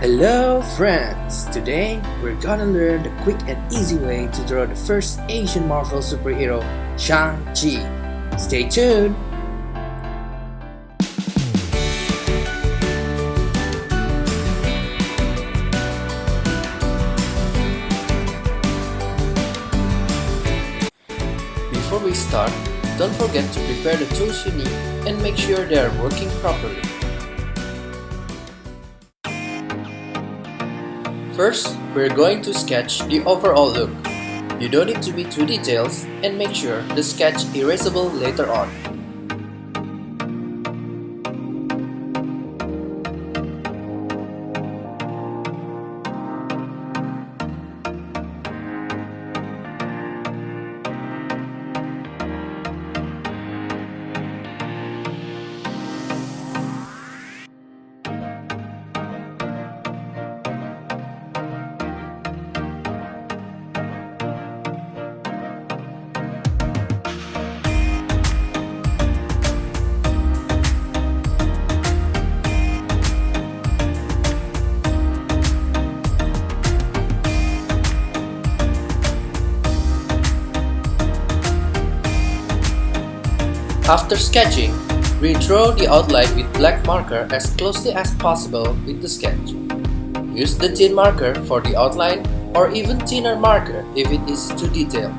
Hello friends! Today we're gonna learn the quick and easy way to draw the first Asian Marvel superhero, Shang Chi. Stay tuned! Before we start, don't forget to prepare the tools you need and make sure they are working properly. First, we're going to sketch the overall look. You don't need to be too detailed and make sure the sketch erasable later on. After sketching, redraw the outline with black marker as closely as possible with the sketch. Use the thin marker for the outline or even thinner marker if it is too detailed.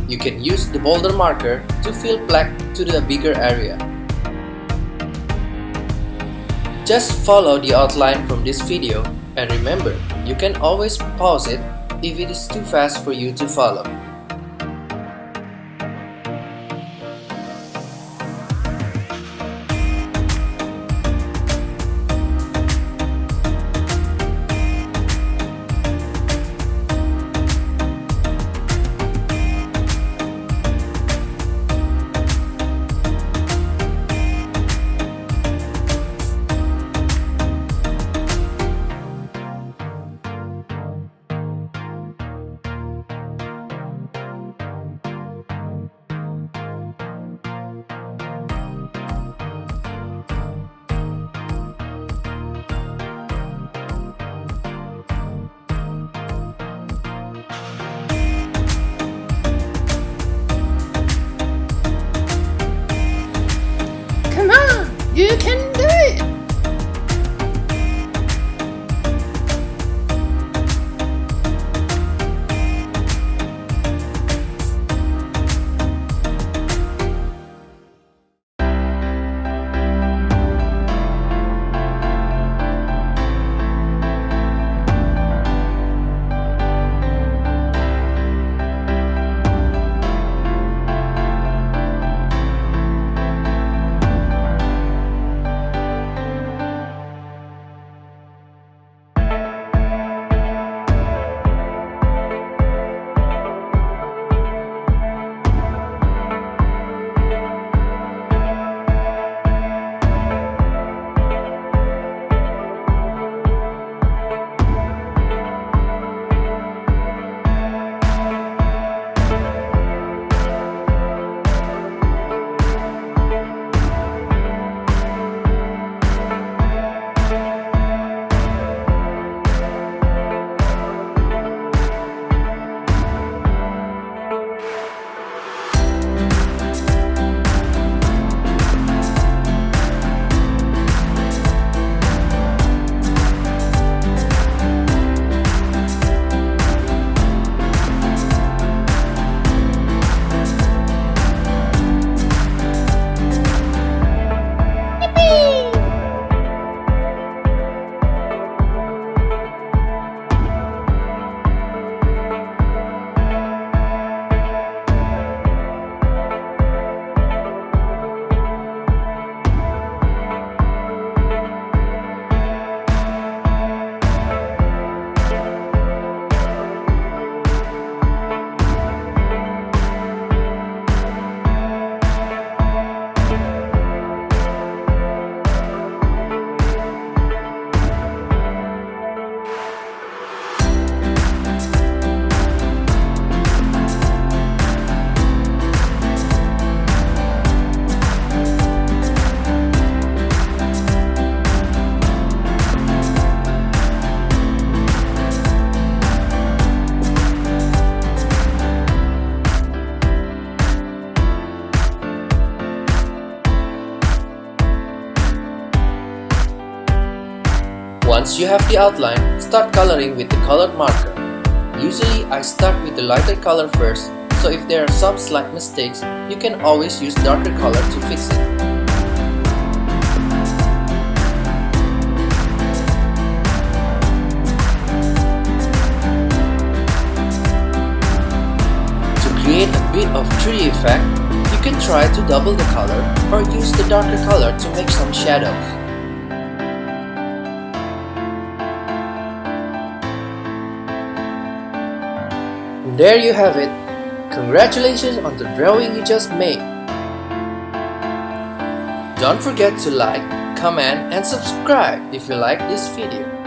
You can use the bolder marker to fill black to the bigger area. Just follow the outline from this video and remember, you can always pause it if it is too fast for you to follow. Once you have the outline, start coloring with the colored marker. Usually I start with the lighter color first, so if there are some slight mistakes, you can always use darker color to fix it. To create a bit of 3D effect, you can try to double the color or use the darker color to make some shadows. And there you have it. Congratulations on the drawing you just made. Don't forget to like, comment and subscribe if you like this video.